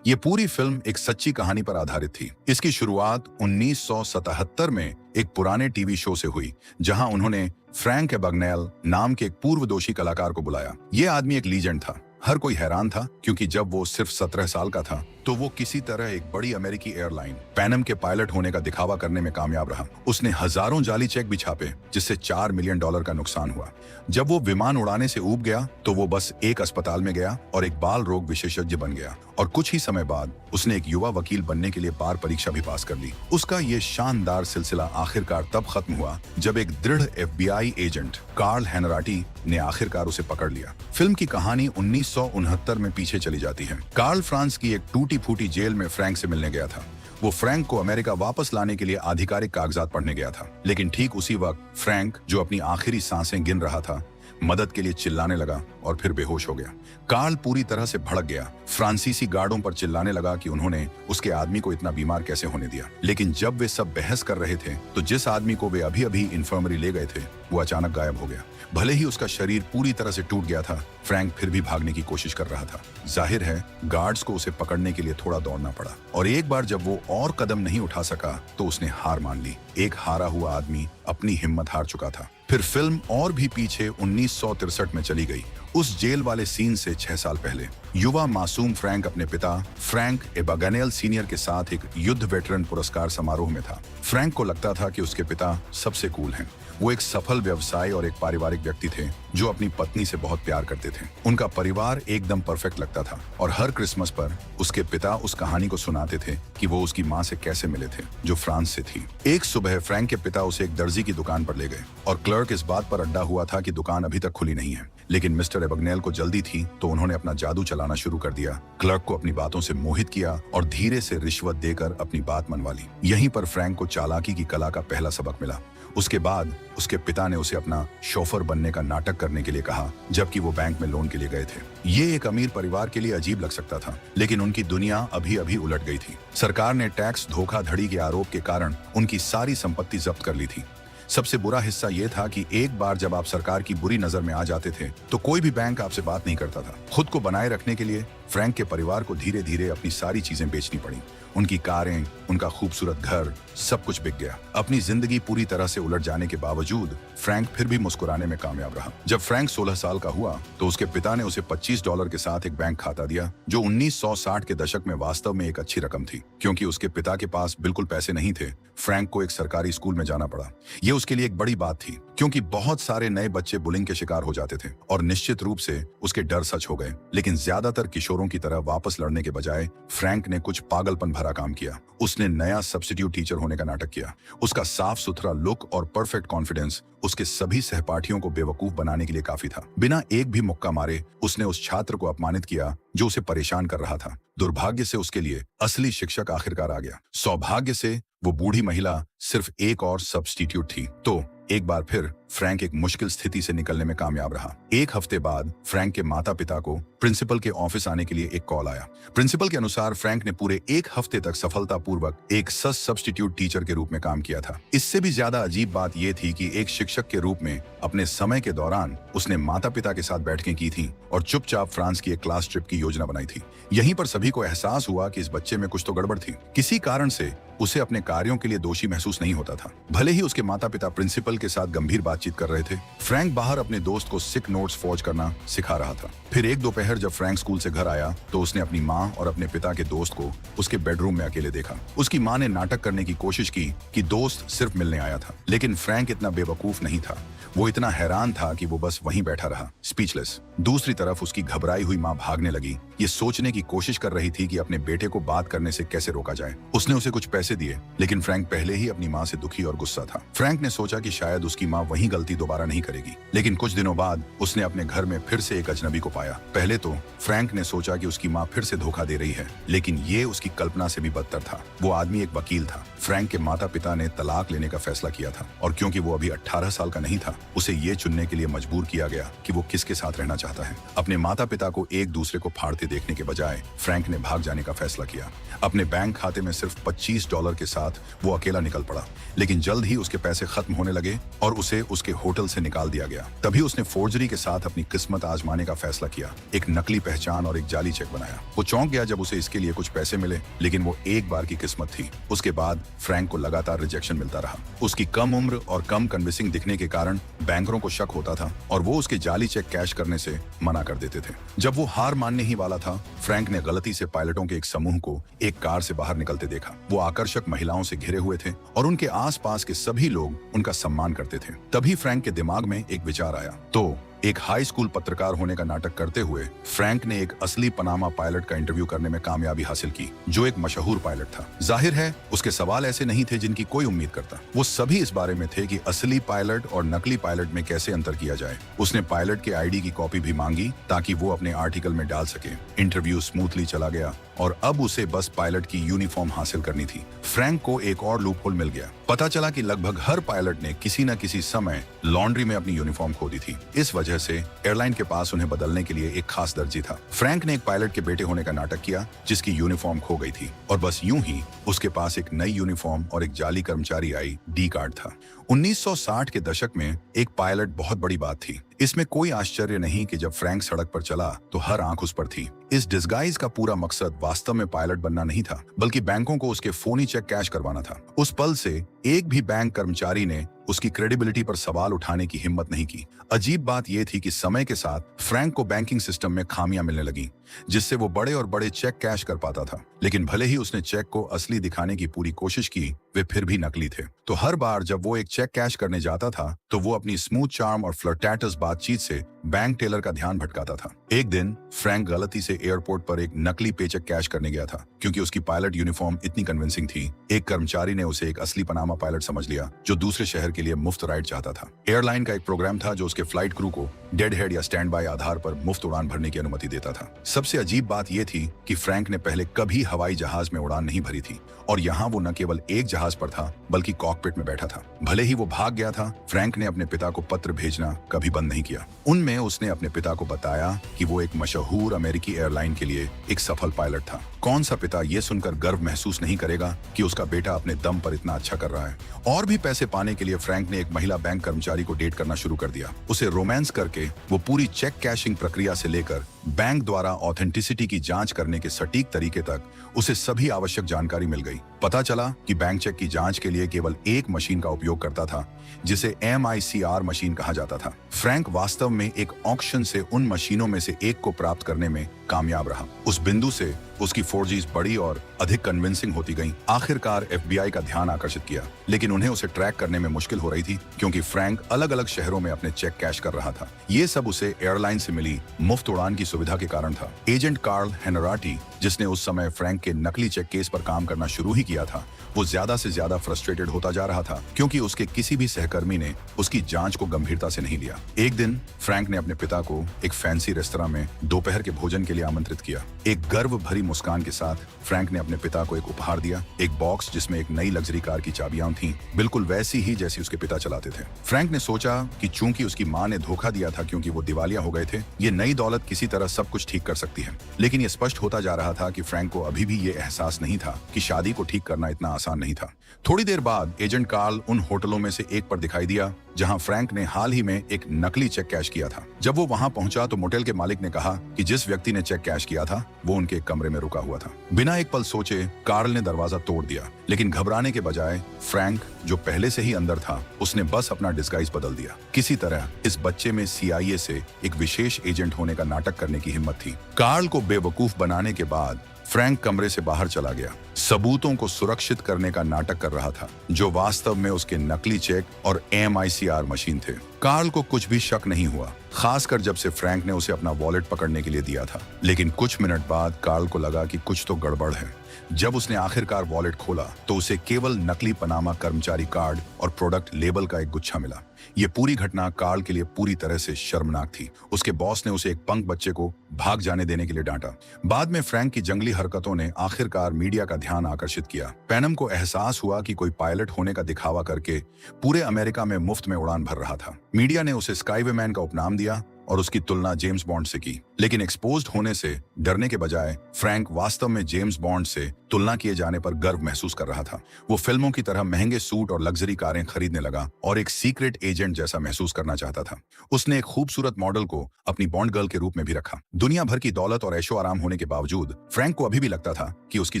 ये पूरी फिल्म एक सच्ची कहानी पर आधारित थी। इसकी शुरुआत 1977 में एक पुराने टीवी शो से हुई, जहां उन्होंने फ्रैंक एबाग्नेल नाम के एक पूर्व दोषी कलाकार को बुलाया। ये आदमी एक लीजेंड था। हर कोई हैरान था क्योंकि जब वो सिर्फ 17 साल का था तो वो किसी तरह एक बड़ी अमेरिकी एयरलाइन पैनम के पायलट होने का दिखावा करने में कामयाब रहा। उसने हजारों जाली चेक भी छापे, जिससे $4 मिलियन का नुकसान हुआ। जब वो विमान उड़ाने से ऊब गया तो वो बस एक अस्पताल में गया और एक बाल रोग विशेषज्ञ बन गया, और कुछ ही समय बाद उसने एक युवा वकील बनने के लिए बार परीक्षा भी पास कर ली। उसका ये शानदार सिलसिला आखिरकार तब खत्म हुआ जब एक दृढ़ FBI एजेंट कार्ल हेनराटी ने आखिरकार उसे पकड़ लिया। फिल्म की कहानी 1969 में पीछे चली जाती है। कार्ल फ्रांस की एक टूटी फूटी जेल में फ्रैंक से मिलने गया था। वो फ्रैंक को अमेरिका वापस लाने के लिए आधिकारिक कागजात पढ़ने गया था, लेकिन ठीक उसी वक्त फ्रैंक, जो अपनी आखिरी सांसें गिन रहा था, मदद के लिए चिल्लाने लगा और फिर बेहोश हो गया। कार्ल पूरी तरह से भड़क गया। फ्रांसीसी गार्डों पर चिल्लाने लगा कि उन्होंने उसके आदमी को इतना बीमार कैसे होने दिया। लेकिन जब वे सब बहस कर रहे थे तो जिस आदमी को वे अभी अभी इन्फर्मरी ले गए थे वो अचानक गायब हो गया। भले ही उसका शरीर पूरी तरह से टूट गया था, फ्रैंक फिर भी भागने की कोशिश कर रहा था। जाहिर है गार्ड्स को उसे पकड़ने के लिए थोड़ा दौड़ना पड़ा, और एक बार जब वो और कदम नहीं उठा सका तो उसने हार मान ली। एक हारा हुआ आदमी अपनी हिम्मत हार चुका था। फिर फिल्म और भी पीछे 1963 में चली गई। उस जेल वाले सीन से 6 साल पहले युवा मासूम फ्रैंक अपने पिता फ्रैंक एबाग्नेल सीनियर के साथ एक युद्ध वेटरन पुरस्कार समारोह में था। फ्रैंक को लगता था कि उसके पिता सबसे कूल हैं। वो एक सफल व्यवसायी और एक पारिवारिक व्यक्ति थे जो अपनी पत्नी से बहुत प्यार करते थे। उनका परिवार एकदम परफेक्ट लगता था, और हर क्रिसमस पर उसके पिता उस कहानी को सुनाते थे कि वो उसकी माँ से कैसे मिले थे, जो फ्रांस से थी। एक सुबह फ्रैंक के पिता उसे एक दर्जी की दुकान पर ले गए, और क्लर्क इस बात पर अड्डा हुआ था कि दुकान अभी तक खुली नहीं है। लेकिन मिस्टर एबाग्नेल को जल्दी थी, तो उन्होंने अपना जादू चलाना शुरू कर दिया। क्लर्क को अपनी बातों से मोहित किया और धीरे से रिश्वत देकर अपनी बात मनवा ली। यहीं पर फ्रैंक को चालाकी की कला का पहला सबक मिला। उसके बाद उसके पिता ने उसे अपना शोफर बनने का नाटक करने के लिए कहा, जबकि वो बैंक में लोन के लिए गए थे। ये एक अमीर परिवार के लिए अजीब लग सकता था, लेकिन उनकी दुनिया अभी अभी उलट गई थी। सरकार ने टैक्स धोखाधड़ी के आरोप के कारण उनकी सारी संपत्ति जब्त कर ली थी। सबसे बुरा हिस्सा यह था कि एक बार जब आप सरकार की बुरी नजर में आ जाते थे तो कोई भी बैंक आपसे बात नहीं करता था। खुद को बनाए रखने के लिए फ्रैंक के परिवार को धीरे धीरे अपनी सारी चीजें बेचनी पड़ी। उनकी कारें, उनका खूबसूरत घर, सब कुछ बिक गया। अपनी जिंदगी पूरी तरह से उलट जाने के बावजूद फ्रैंक फिर भी मुस्कुराने में कामयाब रहा। जब फ्रैंक 16 साल का हुआ तो उसके पिता ने उसे $25 के साथ एक बैंक खाता दिया, जो 1960 के दशक में वास्तव में एक अच्छी रकम थी। क्योंकि उसके पिता के पास बिल्कुल पैसे नहीं थे, फ्रैंक को एक सरकारी स्कूल में जाना पड़ा। ये उसके लिए एक बड़ी बात थी, क्योंकि बहुत सारे नए बच्चे बुलिंग के शिकार हो जाते थे, और निश्चित रूप से उसके डर सच हो गए। लेकिन ज्यादातर किशोरों की तरह वापस लड़ने के बजाय फ्रैंक ने कुछ पागलपन भरा काम किया। उसने नया सब्स्टिट्यूट टीचर होने का नाटक किया। उसका साफ सुथरा लुक और परफेक्ट कॉन्फिडेंस उसके सभी सहपाठियों को बेवकूफ बनाने के लिए काफी था। बिना एक भी मुक्का मारे उसने उस छात्र को अपमानित किया जो उसे परेशान कर रहा था। दुर्भाग्य से उसके लिए असली शिक्षक आखिरकार आ गया। सौभाग्य से वो बूढ़ी महिला सिर्फ एक और सब्स्टिट्यूट थी। तो एक बार फिर फ्रैंक एक मुश्किल स्थिति से निकलने में कामयाब रहा। एक हफ्ते बाद फ्रैंक के माता पिता को प्रिंसिपल के ऑफिस आने के लिए एक कॉल आया। प्रिंसिपल के अनुसार फ्रैंक ने पूरे एक हफ्ते तक सफलतापूर्वक एक सब्स्टिट्यूट टीचर के रूप में काम किया था। इससे भी ज्यादा अजीब बात यह थी कि एक शिक्षक के रूप में अपने समय के दौरान उसने माता पिता के साथ बैठकें की थी और चुपचाप फ्रांस की एक क्लास ट्रिप की योजना बनाई थी। यहीं पर सभी को एहसास हुआ कि इस बच्चे में कुछ तो गड़बड़ थी। किसी कारण से उसे अपने कार्यों के लिए दोषी महसूस नहीं होता था। भले ही उसके माता पिता प्रिंसिपल के साथ गंभीर बातचीत कर रहे थे, फ्रैंक बाहर अपने दोस्त को सिक नोट्स फौज करना सिखा रहा था। फिर एक दोपहर जब फ्रैंक स्कूल से घर आया तो उसने अपनी माँ और अपने पिता के दोस्त को उसके बेडरूम में अकेले देखा। उसकी माँ ने नाटक करने की कोशिश की कि दोस्त सिर्फ मिलने आया था, लेकिन फ्रैंक इतना बेवकूफ नहीं था। वो इतना हैरान था कि वो बस वहीं बैठा रहा, स्पीचलेस। दूसरी तरफ उसकी घबराई हुई माँ भागने लगी, ये सोचने की कोशिश कर रही थी कि अपने बेटे को बात करने से कैसे रोका जाए। उसने उसे कुछ पैसे दिए, लेकिन फ्रैंक पहले ही अपनी माँ से दुखी और गुस्सा था। फ्रैंक ने सोचा कि शायद उसकी माँ वही गलती दोबारा नहीं करेगी। लेकिन कुछ दिनों बाद उसने अपने घर में फिर से एक अजनबी को पाया। पहले तो फ्रैंक ने सोचा कि उसकी माँ फिर से धोखा दे रही है, लेकिन ये उसकी कल्पना से भी बदतर था। वो आदमी एक वकील था। फ्रैंक के माता पिता ने तलाक लेने का फैसला किया था, और क्योंकि वो अभी 18 साल का नहीं था, उसे ये चुनने के लिए मजबूर किया गया कि वो किसके साथ रहना चाहता है। अपने माता पिता को एक दूसरे को फाड़ते देखने के बजाय फ्रैंक ने भाग जाने का फैसला किया। अपने बैंक खाते में सिर्फ $25 $20 के साथ वो अकेला निकल पड़ा, लेकिन जल्द ही उसके पैसे खत्म होने लगे और उसे उसके होटल से निकाल दिया गया। तभी उसने फोर्जरी के साथ अपनी किस्मत आजमाने का फैसला किया। एक नकली पहचान और एक जाली चेक बनाया। वो चौंक गया जब उसे इसके लिए कुछ पैसे मिले, लेकिन वो एक बार की किस्मत थी। उसके बाद फ्रैंक को लगातार रिजेक्शन मिलता रहा। उसकी कम उम्र और कम कन्विंसिंग दिखने के कारण बैंकरों को शक होता था और वो उसके जाली चेक कैश करने से मना कर देते थे। जब वो हार मानने ही वाला था, फ्रैंक ने गलती से पायलटों के एक समूह को एक कार से बाहर निकलते देखा। वो आकर्षक महिलाओं से घिरे हुए थे और उनके आसपास के सभी लोग उनका सम्मान करते थे। तभी फ्रैंक के दिमाग में एक विचार आया। तो एक हाई स्कूल पत्रकार होने का नाटक करते हुए फ्रैंक ने एक असली पनामा पायलट का इंटरव्यू करने में कामयाबी हासिल की, जो एक मशहूर पायलट था। जाहिर है उसके सवाल ऐसे नहीं थे जिनकी कोई उम्मीद करता। वो सभी इस बारे में थे कि असली पायलट और नकली पायलट में कैसे अंतर किया जाए। उसने पायलट के आईडी की कॉपी भी मांगी ताकि वो अपने आर्टिकल में डाल सके। इंटरव्यू स्मूथली चला गया और अब उसे बस पायलट की यूनिफॉर्म हासिल करनी थी। फ्रैंक को एक और लूपहोल मिल गया। पता चला कि लगभग हर पायलट ने किसी न किसी समय लॉन्ड्री में अपनी यूनिफॉर्म खो दी थी। इस वजह से एयरलाइन के पास उन्हें बदलने के लिए एक खास दर्जी था। फ्रैंक ने एक पायलट के बेटे होने का नाटक किया जिसकी यूनिफॉर्म खो गई थी और बस यूं ही उसके पास एक नई यूनिफॉर्म और एक जाली कर्मचारी आई डी कार्ड था। 1960 के दशक में एक पायलट बहुत बड़ी बात थी। इसमें कोई आश्चर्य नहीं कि जब फ्रैंक सड़क पर चला तो हर आंख उस पर थी। इस डिस्गाइज का पूरा मकसद वास्तव में पायलट बनना नहीं था, बल्कि बैंकों को उसके फोनी चेक कैश करवाना था। उस पल से एक भी बैंक कर्मचारी ने उसकी क्रेडिबिलिटी पर सवाल उठाने की हिम्मत नहीं की। अजीब बात यह थी कि समय के साथ फ्रैंक को बैंकिंग सिस्टम में खामियां मिलने लगी, जिससे वो बड़े और बड़े चेक कैश कर पाता था। लेकिन भले ही उसने चेक को असली दिखाने की पूरी कोशिश की, वे फिर भी नकली थे। तो हर बार जब वो एक चेक कैश करने जाता था तो वो अपनी स्मूथ चार्म और फ्लर्टैटस बातचीत से बैंक टेलर का ध्यान भटकाता था। एक दिन फ्रैंक गलती से एयरपोर्ट पर एक नकली पेचेक कैश करने गया था। क्योंकि उसकी पायलट यूनिफॉर्म इतनी कन्विंसिंग थी, एक कर्मचारी ने उसे एक असली पनामा पायलट समझ लिया जो दूसरे शहर के लिए मुफ्त राइड चाहता था। एयरलाइन का एक प्रोग्राम था जो उसके फ्लाइट क्रू को डेड हेड या स्टैंड बाय आधार पर मुफ्त उड़ान भरने की अनुमति देता था। सबसे अजीब बात यह थी कि फ्रैंक ने पहले कभी हवाई जहाज में उड़ान नहीं भरी थी और यहाँ वो न केवल एक जहाज पर था बल्कि कॉकपिट में बैठा था। भले ही वो भाग गया था, फ्रैंक ने अपने पिता को पत्र भेजना कभी बंद नहीं किया। उनमें उसने अपने पिता को बताया कि वो एक मशहूर अमेरिकी एयरलाइन के लिए एक सफल पायलट था। कौन सा पिता ये सुनकर गर्व महसूस नहीं करेगा कि उसका बेटा अपने दम पर इतना अच्छा कर रहा है। और भी पैसे पाने के लिए फ्रैंक ने एक महिला बैंक कर्मचारी को डेट करना शुरू कर दिया। उसे रोमांस करके वो पूरी चेक कैशिंग प्रक्रिया से लेकर बैंक द्वारा ऑथेंटिसिटी की जांच करने के सटीक तरीके तक उसे सभी आवश्यक जानकारी मिल गई। पता चला कि बैंक चेक की जांच के लिए केवल एक मशीन का उपयोग करता था, जिसे MICR मशीन कहा जाता था। फ्रैंक वास्तव में एक ऑक्शन से उन मशीनों में से एक को प्राप्त करने में कामयाब रहा। उस बिंदु से उसकी फोर्जीज बड़ी और अधिक कन्विंसिंग होती गईं। आखिरकार FBI का ध्यान आकर्षित किया, लेकिन उन्हें उसे ट्रैक करने में मुश्किल हो रही थी क्योंकि फ्रैंक अलग अलग शहरों में अपने चेक कैश कर रहा था। ये सब उसे एयरलाइन से मिली मुफ्त उड़ान की सुविधा के कारण था। एजेंट कार्ल हेनराटी, जिसने उस समय फ्रैंक के नकली चेक केस पर काम करना शुरू ही किया था, वो ज्यादा से ज्यादा फ्रस्ट्रेटेड होता जा रहा था क्योंकि उसके किसी भी सहकर्मी ने उसकी जांच को गंभीरता से नहीं लिया। एक दिन फ्रैंक ने अपने पिता को एक फैंसी रेस्तरां में दोपहर के भोजन के लिए आमंत्रित किया। एक गर्व भरी मुस्कान के साथ फ्रैंक ने अपने पिता को एक उपहार दिया, एक बॉक्स जिसमें एक नई लग्जरी कार की चाबियां थीं, बिल्कुल वैसी ही जैसी उसके पिता चलाते थे। फ्रैंक ने सोचा कि चूंकि उसकी मां ने धोखा दिया था क्योंकि वो दिवालिया हो गए थे, ये नई दौलत किसी तरह सब कुछ ठीक कर सकती है। लेकिन ये स्पष्ट होता जा रहा था कि फ्रैंक को अभी भी ये एहसास नहीं था कि शादी को ठीक करना इतना आसान नहीं था। थोड़ी देर बाद एजेंट कार्ल उन होटलों में से एक पर दिखाई दिया जहां फ्रैंक ने हाल ही में एक नकली चेक कैश किया था। जब वो वहां पहुंचा तो मोटेल के मालिक ने कहा कि जिस व्यक्ति ने चेक कैश किया था वो उनके कमरे में रुका हुआ था। बिना एक पल सोचे कार्ल ने दरवाजा तोड़ दिया, लेकिन घबराने के बजाय फ्रैंक, जो पहले से ही अंदर था, उसने बस अपना डिस्गाइज बदल दिया। किसी तरह इस बच्चे में CIA से एक विशेष एजेंट होने का नाटक करने की हिम्मत थी। कार्ल को बेवकूफ बनाने के बाद फ्रैंक कमरे से बाहर चला गया, सबूतों को सुरक्षित करने का नाटक कर रहा था, जो वास्तव में उसके नकली चेक और MICR मशीन थे। कार्ल को कुछ भी शक नहीं हुआ, खासकर जब से फ्रैंक ने उसे अपना वॉलेट पकड़ने के लिए दिया था। लेकिन कुछ मिनट बाद कार्ल को लगा कि कुछ तो गड़बड़ है। जब उसने आखिरकार वॉलेट खोला तो उसे केवल नकली पनामा कर्मचारी कार्ड और प्रोडक्ट लेबल का एक गुच्छा मिला। ये पूरी घटना कार्ल के लिए पूरी तरह से शर्मनाक थी। उसके बॉस ने उसे एक पंक बच्चे को भाग जाने देने के लिए डांटा। बाद में फ्रैंक की जंगली हरकतों ने आखिरकार मीडिया का ध्यान आकर्षित किया। पैनम को एहसास हुआ कि कोई पायलट होने का दिखावा करके पूरे अमेरिका में मुफ्त में उड़ान भर रहा था। मीडिया ने उसे स्काईवे मैन का उपनाम दिया और उसकी तुलना जेम्स बॉन्ड से की। लेकिन एक्सपोज्ड होने से डरने के बजाय फ्रैंक वास्तव में जेम्स बॉन्ड से तुलना किए जाने पर गर्व महसूस कर रहा था। वो फिल्मों की तरह महंगे सूट और लग्जरी कारें खरीदने लगा और एक सीक्रेट एजेंट जैसा महसूस करना चाहता था। उसने एक खूबसूरत मॉडल को अपनी बॉन्ड गर्ल के रूप में भी रखा। दुनिया भर की दौलत और ऐशो आराम होने के बावजूद फ्रैंक को अभी भी लगता था कि उसकी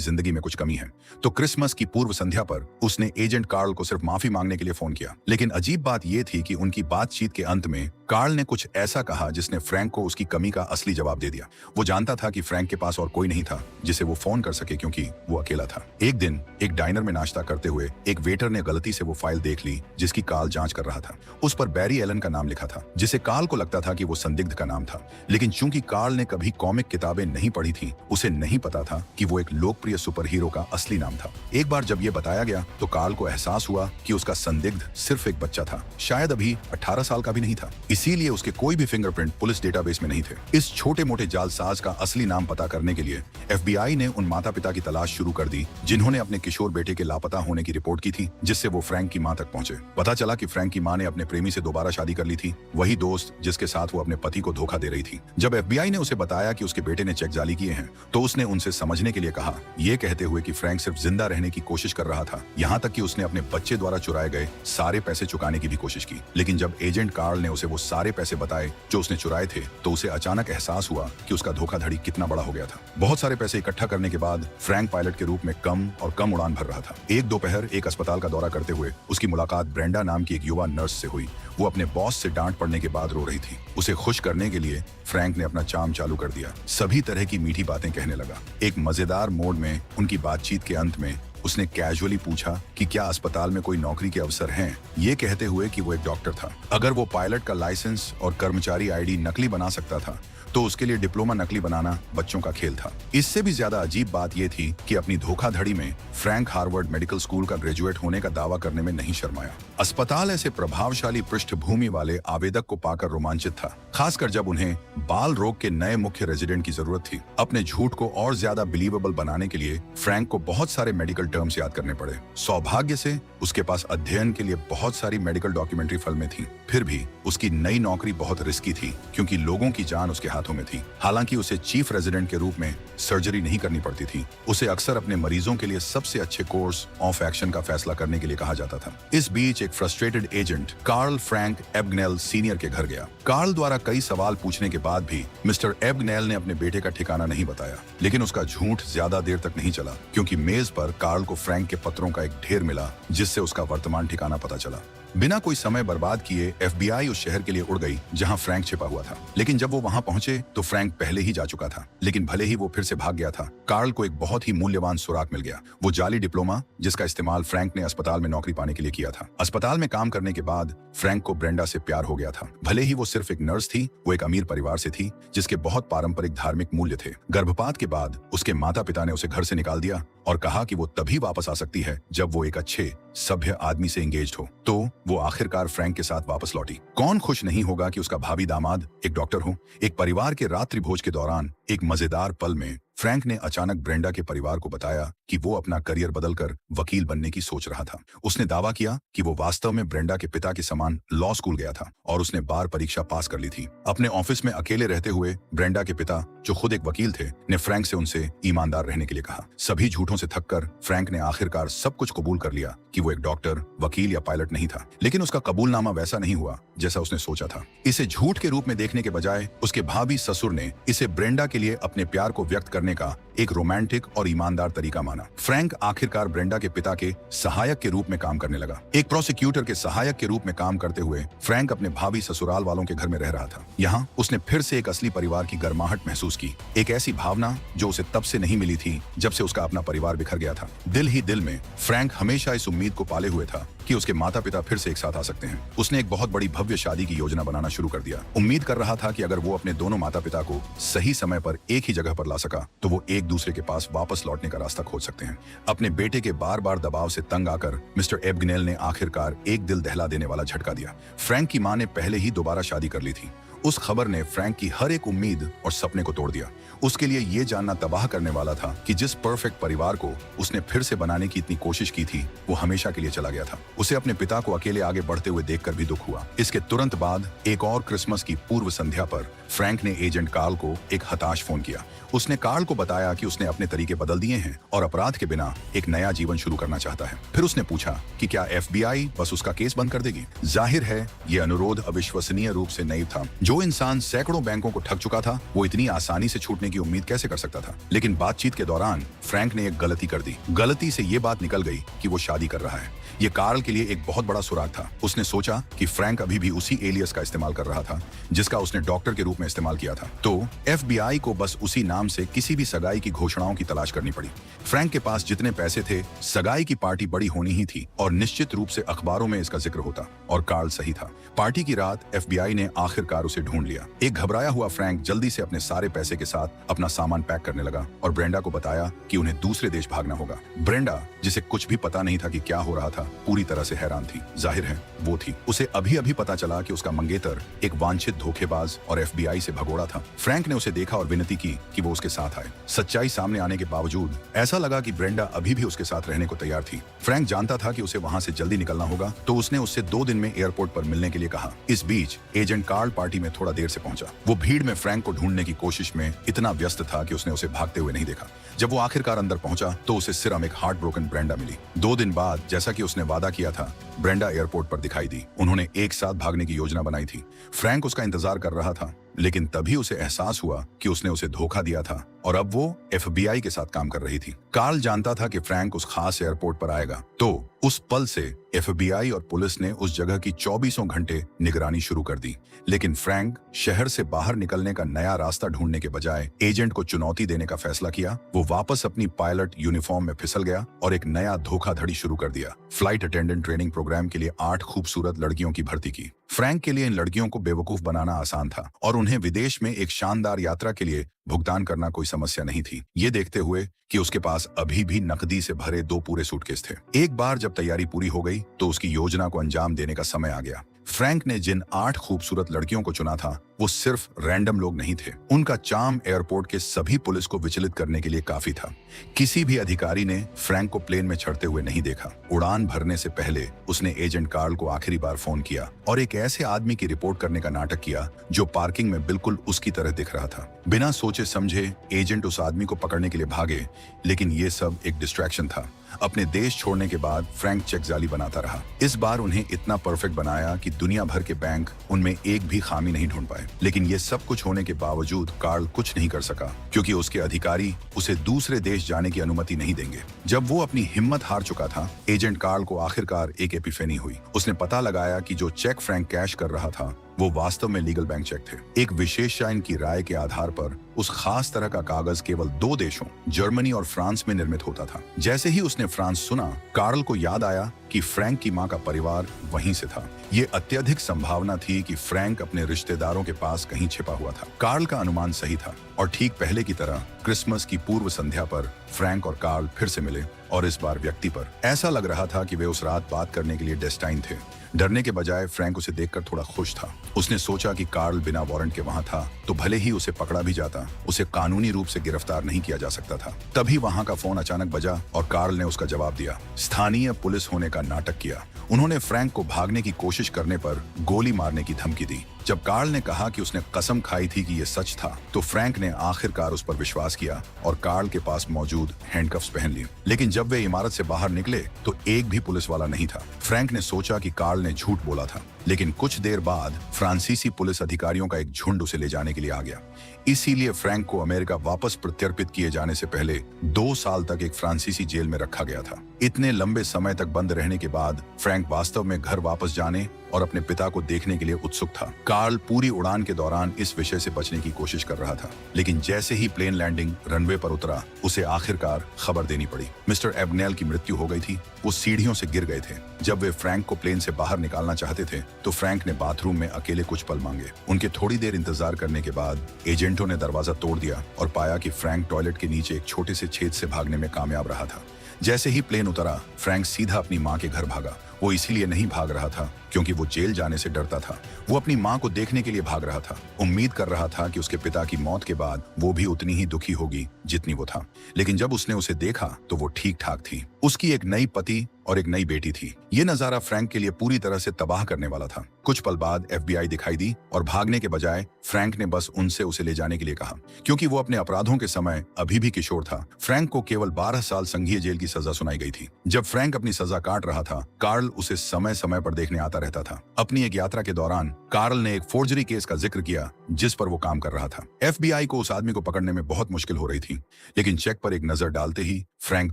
जिंदगी में कुछ कमी है। तो क्रिसमस की पूर्व संध्या पर उसने एजेंट कार्ल को सिर्फ माफी मांगने के लिए फोन किया। लेकिन अजीब बात यह थी कि उनकी बातचीत के अंत में कार्ल ने कुछ ऐसा कहा जिसने फ्रैंक को उसकी कमी का असली जवाब दे दिया। वो जानता था कि फ्रैंक के पास और कोई नहीं था जिसे वो फोन कर सके, क्योंकि वो अकेला था। एक दिन एक डाइनर में नाश्ता करते हुए एक वेटर ने गलती से वो फाइल देख ली जिसकी कार्ल जांच कर रहा था। उस पर बैरी एलन का नाम लिखा था, जिसे कार्ल को लगता था कि वो संदिग्ध का नाम था। लेकिन चूंकि कार्ल ने कभी कॉमिक किताबें नहीं पढ़ी थी, उसे नहीं पता था कि वो एक लोकप्रिय सुपर हीरो का असली नाम था। एक बार जब ये बताया गया तो कार्ल को एहसास हुआ कि उसका संदिग्ध सिर्फ एक बच्चा था, शायद अभी 18 साल का भी नहीं था। इसीलिए उसके कोई भी फिंगरप्रिंट पुलिस डेटाबेस में नहीं थे। इस छोटे मोटे जालसाज का असली नाम पता करने के लिए FBI ने उन माता पिता की तलाश शुरू कर दी जिन्होंने अपने किशोर बेटे के लापता होने की रिपोर्ट की थी, जिससे वो फ्रैंक की मां तक पहुंचे। पता चला कि फ्रैंक की मां ने अपने प्रेमी से दोबारा शादी कर ली थी, वही दोस्त जिसके साथ वो अपने पति को धोखा दे रही थी। जब FBI ने उसे बताया कि उसके बेटे ने चेक जाली किए हैं, तो उसने उनसे समझने के लिए कहा, ये कहते हुए कि फ्रैंक सिर्फ जिंदा रहने की कोशिश कर रहा था, यहाँ तक कि उसने अपने बच्चे द्वारा चुराए गए सारे पैसे चुकाने की भी कोशिश की। लेकिन जब एजेंट कार्ल ने उसे वो सारे पैसे बताए जो उसने चुराए थे, तो उसे अचानक एहसास हुआ कि उसका धोखाधड़ी कितना बड़ा हो गया था। बहुत सारे पैसे इकट्ठा करने के बाद फ्रैंक पायलट के रूप में कम और कम उड़ान भर रहा था। एक दोपहर एक अस्पताल का दौरा करते हुए उसकी मुलाकात ब्रेंडा नाम की एक युवा नर्स से हुई। वो अपने बॉस से डांट पड़ने के बाद रो रही थी। उसे खुश करने के लिए फ्रैंक ने अपना चार्म चालू कर दिया, सभी तरह की मीठी बातें कहने लगा। एक मजेदार मोड में उनकी बातचीत के अंत में उसने कैजुअली पूछा कि क्या अस्पताल में कोई नौकरी के अवसर हैं, ये कहते हुए कि वो एक डॉक्टर था। अगर वो पायलट का लाइसेंस और कर्मचारी ID नकली बना सकता था, तो उसके लिए डिप्लोमा नकली बनाना बच्चों का खेल था। इससे भी ज्यादा अजीब बात यह थी कि अपनी धोखाधड़ी में फ्रैंक हार्वर्ड मेडिकल स्कूल का ग्रेजुएट होने का दावा करने में नहीं शर्माया। अस्पताल ऐसे प्रभावशाली पृष्ठभूमि वाले आवेदक को पाकर रोमांचित था, खासकर जब उन्हें बाल रोग के नए मुख्य रेजिडेंट की जरूरत थी। अपने झूठ को और ज्यादा बिलीवेबल बनाने के लिए फ्रैंक को बहुत सारे मेडिकल टर्म्स याद करने पड़े। सौभाग्य से उसके पास अध्ययन के लिए बहुत सारी मेडिकल डॉक्यूमेंट्री फिल्में थी। फिर भी उसकी नई नौकरी बहुत रिस्की थी, क्योंकि लोगों की जान उसके हाथों में थी। हालांकि उसे चीफ रेजिडेंट के रूप में सर्जरी नहीं करनी पड़ती थी, उसे अक्सर अपने मरीजों के लिए सबसे अच्छे कोर्स ऑफ एक्शन का फैसला करने के लिए कहा जाता था। इस बीच एक frustrated agent Carl Frank Abagnale senior के घर गया। कार्ल द्वारा कई सवाल पूछने के बाद भी मिस्टर एबग्नेल ने अपने बेटे का ठिकाना नहीं बताया। लेकिन उसका झूठ ज्यादा देर तक नहीं चला, क्योंकि मेज पर कार्ल को फ्रैंक के पत्रों का एक ढेर मिला, जिससे उसका वर्तमान ठिकाना पता चला। बिना कोई समय बर्बाद किए FBI उस शहर के लिए उड़ गई जहां फ्रैंक छिपा हुआ था। लेकिन जब वो वहां पहुंचे तो फ्रैंक पहले ही जा चुका था। लेकिन भले ही वो फिर से भाग गया था, कार्ल को एक बहुत ही मूल्यवान सुराग मिल गया। वो जाली डिप्लोमा जिसका इस्तेमाल फ्रैंक ने अस्पताल में नौकरी पाने के लिए किया था। अस्पताल में काम करने के बाद फ्रैंक को ब्रेंडा से प्यार हो गया था। भले ही वो सिर्फ एक नर्स थी, वो एक अमीर परिवार से थी जिसके बहुत पारंपरिक धार्मिक मूल्य थे। गर्भपात के बाद उसके माता पिता ने उसे घर से निकाल दिया और कहा कि वो तभी वापस आ सकती है जब वो एक अच्छे सभ्य आदमी से एंगेज्ड हो। तो वो आखिरकार फ्रैंक के साथ वापस लौटी। कौन खुश नहीं होगा कि उसका भावी दामाद एक डॉक्टर हो। एक परिवार के रात्रि भोज के दौरान एक मजेदार पल में फ्रैंक ने अचानक ब्रेंडा के परिवार को बताया कि वो अपना करियर बदलकर वकील बनने की सोच रहा था। उसने दावा किया कि वो वास्तव में ब्रेंडा के पिता के समान लॉ स्कूल गया था और उसने बार परीक्षा पास कर ली थी। अपने ऑफिस में अकेले रहते हुए ब्रेंडा के पिता, जो खुद एक वकील थे, ने फ्रैंक से उनसे ईमानदार रहने के लिए कहा। सभी झूठों से थककर फ्रैंक ने आखिरकार सब कुछ कबूल कर लिया कि वो एक डॉक्टर, वकील या पायलट नहीं था। लेकिन उसका कबूलनामा वैसा नहीं हुआ जैसा उसने सोचा था। इसे झूठ के रूप में देखने के बजाय उसके भाभी ससुर ने इसे ब्रेंडा के लिए अपने प्यार को व्यक्त करने का एक रोमांटिक और ईमानदार तरीका माना। फ्रैंक आखिरकार ब्रेंडा के पिता के सहायक के रूप में काम करने लगा। एक प्रोसिक्यूटर के सहायक के रूप में काम करते हुए फ्रैंक अपने भावी ससुराल वालों के घर में रह रहा था। यहाँ उसने फिर से एक असली परिवार की गर्माहट महसूस की, एक ऐसी भावना जो उसे तब से नहीं मिली थी जब से उसका अपना परिवार बिखर गया था। दिल ही दिल में फ्रैंक हमेशा इस उम्मीद को पाले हुए था कि उसके माता पिता फिर से एक साथ आ सकते हैं। उसने एक बहुत बड़ी भव्य शादी की योजना बनाना शुरू कर दिया। उम्मीद कर रहा था कि अगर वो अपने दोनों माता पिता को सही समय पर एक ही जगह पर ला सका तो वो एक दूसरे के पास वापस लौटने का रास्ता खोज सकते हैं। अपने बेटे के बार बार दबाव से तंग आकर मिस्टर एबग्नेल ने आखिरकार एक दिल दहला देने वाला झटका दिया। फ्रैंक की मां ने पहले ही दोबारा शादी कर ली थी। उस खबर ने फ्रैंक की हर एक उम्मीद और सपने को तोड़ दिया। उसके लिए ये जानना तबाह करने वाला था कि जिस परफेक्ट परिवार को उसने फिर से बनाने की इतनी कोशिश की थी वो हमेशा के लिए चला गया था। उसे अपने पिता को अकेले आगे बढ़ते हुए देखकर भी दुख हुआ। इसके तुरंत बाद एक और क्रिसमस की पूर्व संध्या पर फ्रैंक ने एजेंट कार्ल को एक हताश फोन किया। उसने कार्ल को बताया कि उसने अपने तरीके बदल दिए हैं और अपराध के बिना एक नया जीवन शुरू करना चाहता है। फिर उसने पूछा कि क्या FBI बस उसका केस बंद कर देगी। जाहिर है ये अनुरोध अविश्वसनीय रूप से नईव था। जो इंसान सैकड़ों बैंकों को ठग चुका था वो इतनी आसानी से छूटने की उम्मीद कैसे कर सकता था। लेकिन बातचीत के दौरान फ्रैंक ने एक गलती कर दी। गलती से ये बात निकल गई कि वो शादी कर रहा है। ये कार्ल के लिए एक बहुत बड़ा सुराग था। उसने सोचा कि फ्रैंक अभी भी उसी एलियस का इस्तेमाल कर रहा था जिसका उसने डॉक्टर के रूप में इस्तेमाल किया था। तो FBI को बस उसी नाम से किसी भी सगाई की घोषणाओं की तलाश करनी पड़ी। फ्रैंक के पास जितने पैसे थे सगाई की पार्टी बड़ी होनी ही थी और निश्चित रूप से अखबारों में इसका जिक्र होता। और कार्ल सही था। पार्टी की रात FBI ने आखिरकार उसे ढूंढ लिया। एक घबराया हुआ फ्रैंक जल्दी से अपने सारे पैसे के साथ अपना सामान पैक करने लगा और ब्रेंडा को बताया कि उन्हें दूसरे देश भागना होगा। ब्रेंडा, जिसे कुछ भी पता नहीं था कि क्या हो रहा था, पूरी तरह से हैरान थी। जाहिर है वो थी। उसे अभी अभी पता चला कि उसका मंगेतर एक वांछित धोखेबाज और FBI से भगोड़ा था। फ्रैंक ने उसे देखा और विनती की कि वो उसके साथ आए। सच्चाई सामने आने के बावजूद ऐसा लगा कि ब्रेंडा अभी भी उसके साथ रहने को तैयार थी। फ्रैंक जानता था कि उसे वहां से जल्दी निकलना होगा, तो उसने उससे 2 दिन में एयरपोर्ट पर मिलने के लिए कहा। इस बीच एजेंट कार्ल पार्टी में थोड़ा देर से पहुंचा। वो भीड़ में फ्रैंक को ढूंढने की कोशिश में इतना व्यस्त था कि उसने उसे भागते हुए नहीं देखा। जब वो आखिरकार अंदर पहुंचा तो उसे सिर्फ एक हार्ट ब्रोकन ब्रेंडा मिली। 2 दिन बाद, जैसा कि उसने वादा किया था, ब्रेंडा एयरपोर्ट पर दिखाई दी। उन्होंने एक साथ भागने की योजना बनाई थी। फ्रैंक उसका इंतजार कर रहा था, लेकिन तभी उसे एहसास हुआ कि उसने उसे धोखा दिया था और अब वो FBI के साथ काम कर रही थी। कार्ल जानता था कि फ्रैंक उस खास एयरपोर्ट पर आएगा, तो उस पल से FBI और पुलिस ने उस जगह की 24 घंटे निगरानी शुरू कर दी। लेकिन फ्रैंक शहर से बाहर निकलने का नया रास्ता ढूंढने के बजाय एजेंट को चुनौती देने का फैसला किया। वो वापस अपनी पायलट यूनिफॉर्म में फिसल गया और एक नया धोखाधड़ी शुरू कर दिया। फ्लाइट अटेंडेंट ट्रेनिंग प्रोग्राम के लिए 8 खूबसूरत लड़कियों की भर्ती की। फ्रैंक के लिए इन लड़कियों को बेवकूफ बनाना आसान था और उन्हें विदेश में एक शानदार यात्रा के लिए भुगतान करना कोई समस्या नहीं थी। ये देखते हुए कि उसके पास अभी भी नकदी से भरे 2 पूरे सूटकेस थे। एक बार जब तैयारी पूरी हो गई तो उसकी योजना को अंजाम देने का समय आ गया। फ्रैंक ने जिन 8 खूबसूरत लड़कियों को चुना था वो सिर्फ रैंडम लोग नहीं थे। उनका चार्म एयरपोर्ट के सभी पुलिस को विचलित करने के लिए काफी था। किसी भी अधिकारी ने फ्रैंक को प्लेन में चढ़ते हुए नहीं देखा। उड़ान भरने से पहले उसने एजेंट कार्ल को आखिरी बार फोन किया और एक ऐसे आदमी की रिपोर्ट करने का नाटक किया जो पार्किंग में बिल्कुल उसकी तरह दिख रहा था। बिना सोचे समझे एजेंट उस आदमी को पकड़ने के लिए भागे, लेकिन ये सब एक डिस्ट्रैक्शन था। अपने देश छोड़ने के बाद फ्रैंक चेक जाली बनाता रहा। इस बार उन्हें इतना परफेक्ट बनाया कि दुनिया भर के बैंक उनमें एक भी खामी नहीं ढूंढ पाए। लेकिन ये सब कुछ होने के बावजूद कार्ल कुछ नहीं कर सका, क्योंकि उसके अधिकारी उसे दूसरे देश जाने की अनुमति नहीं देंगे। जब वो अपनी हिम्मत हार चुका था, एजेंट कार्ल को आखिरकार एक एपिफेनी हुई। उसने पता लगाया कि जो चेक फ्रैंक कैश कर रहा था वो वास्तव में लीगल बैंक चेक थे। एक विशेषज्ञ की राय के आधार पर उस खास तरह का कागज केवल 2 देशों, जर्मनी और फ्रांस में निर्मित होता था। जैसे ही उसने फ्रांस सुना, कार्ल को याद आया कि फ्रैंक की मां का परिवार वहीं से था। ये अत्यधिक संभावना थी कि फ्रैंक अपने रिश्तेदारों के पास कहीं छिपा हुआ था। कार्ल का अनुमान सही था और ठीक पहले की तरह क्रिसमस की पूर्व संध्या पर फ्रैंक और कार्ल फिर से मिले और इस बार व्यक्ति पर। ऐसा लग रहा था कि वे उस रात बात करने के लिए डेस्टाइन थे। डरने के बजाय फ्रैंक उसे देखकर थोड़ा खुश था। उसने सोचा कि कार्ल बिना वारंट के वहां था तो भले ही उसे पकड़ा भी जाता, उसे कानूनी रूप से गिरफ्तार नहीं किया जा सकता था। तभी वहां का फोन अचानक बजा और कार्ल ने उसका जवाब दिया। स्थानीय पुलिस होने का नाटक किया। उन्होंने फ्रैंक को भागने की कोशिश करने पर गोली मारने की धमकी दी। जब कार्ल ने कहा कि उसने कसम खाई थी कि यह सच था, तो फ्रैंक ने आखिरकार उस पर विश्वास किया और कार्ल के पास मौजूद हैंडकफ्स पहन लिए। लेकिन जब वे इमारत से बाहर निकले तो एक भी पुलिस वाला नहीं था। फ्रैंक ने सोचा कि कार्ल ने झूठ बोला था, लेकिन कुछ देर बाद फ्रांसीसी पुलिस अधिकारियों का एक झुंड उसे ले जाने के लिए आ गया। इसीलिए फ्रैंक को अमेरिका वापस प्रत्यर्पित किए जाने से पहले 2 साल तक एक फ्रांसीसी जेल में रखा गया था। इतने लंबे समय तक बंद रहने के बाद फ्रैंक वास्तव में घर वापस जाने और अपने पिता को देखने के लिए उत्सुक था। कार्ल पूरी उड़ान के दौरान इस विषय से बचने की कोशिश कर रहा था, लेकिन जैसे ही प्लेन लैंडिंग रनवे पर उतरा, उसे आखिरकार खबर देनी पड़ी। मिस्टर एबनेल की मृत्यु हो गई थी। वो सीढ़ियों से गिर गए थे। जब वे फ्रैंक को प्लेन से बाहर निकालना चाहते थे तो फ्रैंक ने बाथरूम में अकेले कुछ पल मांगे। उनके थोड़ी देर इंतजार करने के बाद एजेंटों ने दरवाजा तोड़ दिया और पाया कि फ्रैंक टॉयलेट के नीचे एक छोटे से छेद से भागने में कामयाब रहा था। जैसे ही प्लेन उतरा, फ्रैंक सीधा अपनी मां के घर भागा। वो इसीलिए नहीं भाग रहा था क्योंकि वो जेल जाने से डरता था। वो अपनी माँ को देखने के लिए भाग रहा था, उम्मीद कर रहा था कि उसके पिता की मौत के बाद वो भी उतनी ही दुखी होगी जितनी वो था। लेकिन जब उसने उसे देखा तो वो ठीक ठाक थी। उसकी एक नई पति और एक नई बेटी थी। ये नजारा फ्रैंक के लिए पूरी तरह से तबाह करने वाला था। कुछ पल बाद FBI दिखाई दी और भागने के बजाय फ्रैंक ने बस उनसे उसे ले जाने के लिए कहा। क्योंकि वो अपने अपराधों के समय अभी भी किशोर था, फ्रैंक को केवल 12 साल संघीय जेल की सजा सुनाई गई थी। जब फ्रैंक अपनी सजा काट रहा था, कार्ल उसे समय समय पर देखने आता रहता था। अपनी एक यात्रा के दौरान कार्ल ने एक फोर्जरी केस का जिक्र किया जिस पर वो काम कर रहा था। FBI को उस आदमी को पकड़ने में बहुत मुश्किल हो रही थी, लेकिन चेक पर एक नजर डालते ही फ्रैंक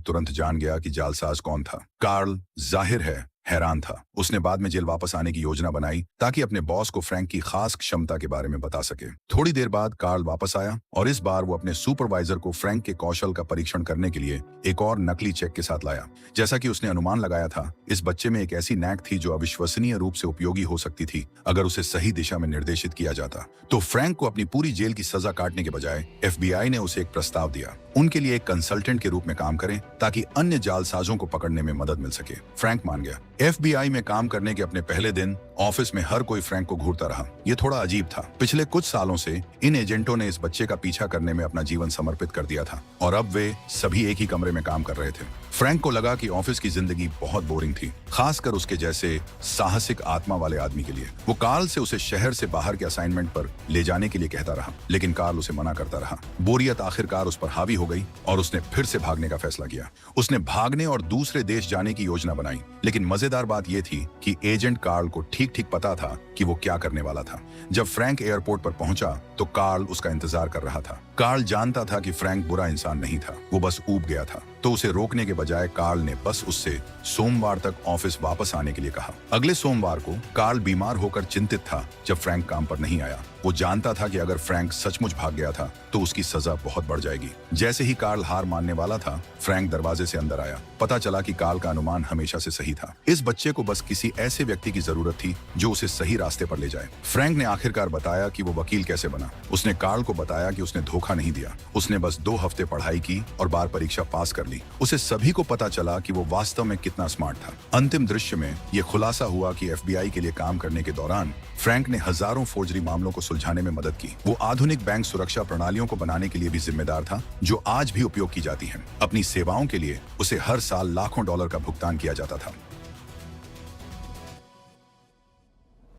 तुरंत जान गया कि जालसाज कौन था। कार्ल जाहिर है हैरान था। उसने बाद में जेल वापस आने की योजना बनाई ताकि अपने बॉस को फ्रैंक की खास क्षमता के बारे में बता सके। थोड़ी देर बाद कार्ल वापस आया और इस बार वो अपने सुपरवाइजर को फ्रैंक के कौशल का परीक्षण करने के लिए एक और नकली चेक के साथ लाया। जैसा कि उसने अनुमान लगाया था, इस बच्चे में एक ऐसी नैक थी जो अविश्वसनीय रूप से उपयोगी हो सकती थी अगर उसे सही दिशा में निर्देशित किया जाता। तो फ्रैंक को अपनी पूरी जेल की सजा काटने के बजाय FBI ने उसे एक प्रस्ताव दिया, उनके लिए एक कंसल्टेंट के रूप में काम करें ताकि अन्य जालसाजों को पकड़ने में मदद मिल सके। फ्रैंक मान गया। FBI में काम करने के अपने पहले दिन ऑफिस में हर कोई फ्रैंक को घूरता रहा। ये थोड़ा अजीब था। पिछले कुछ सालों से इन एजेंटों ने इस बच्चे का पीछा करने में अपना जीवन समर्पित कर दिया था और अब वे सभी एक ही कमरे में काम कर रहे थे। फ्रैंक को लगा कि ऑफिस की जिंदगी बहुत बोरिंग थी, खासकर उसके जैसे साहसिक आत्मा वाले आदमी के लिए। वो कार्ल से उसे शहर से बाहर के असाइनमेंट पर ले जाने के लिए कहता रहा, लेकिन कार्ल उसे मना करता रहा। बोरियत आखिरकार उस पर हावी हो गई और उसने फिर से भागने का फैसला किया। उसने भागने और दूसरे देश जाने की योजना बनाई, लेकिन मजेदार बात यह थी कि एजेंट कार्ल को ठीक पता था कि वो क्या करने वाला था। जब फ्रैंक एयरपोर्ट पर पहुंचा तो कार्ल उसका इंतजार कर रहा था। कार्ल जानता था कि फ्रैंक बुरा इंसान नहीं था, वो बस ऊब गया था। तो उसे रोकने के बजाय कार्ल ने बस उससे सोमवार तक ऑफिस वापस आने के लिए कहा। अगले सोमवार को कार्ल बीमार होकर चिंतित था जब फ्रैंक काम पर नहीं आया। वो जानता था कि अगर फ्रैंक सचमुच भाग गया था तो उसकी सजा बहुत बढ़ जाएगी। जैसे ही कार्ल हार मानने वाला था, फ्रैंक दरवाजे से अंदर आया। पता चला कि कार्ल का अनुमान हमेशा से सही था। इस बच्चे को बस किसी ऐसे व्यक्ति की जरूरत थी जो उसे सही रास्ते पर ले जाए। फ्रैंक ने आखिरकार बताया कि वो वकील कैसे बना। उसने कार्ल को बताया कि उसने धोखा नहीं दिया, उसने बस 2 हफ्ते पढ़ाई की और बार परीक्षा पास कर ली। उसे सभी को पता चला कि वो वास्तव में कितना स्मार्ट था। अंतिम दृश्य में यह खुलासा हुआ कि FBI के लिए काम करने के दौरान फ्रैंक ने हजारों फोर्जरी मामलों को सुलझाने में मदद की। वो आधुनिक बैंक सुरक्षा प्रणालियों को बनाने के लिए भी जिम्मेदार था जो आज भी उपयोग की जाती हैं। अपनी सेवाओं के लिए उसे हर साल लाखों डॉलर का भुगतान किया जाता था।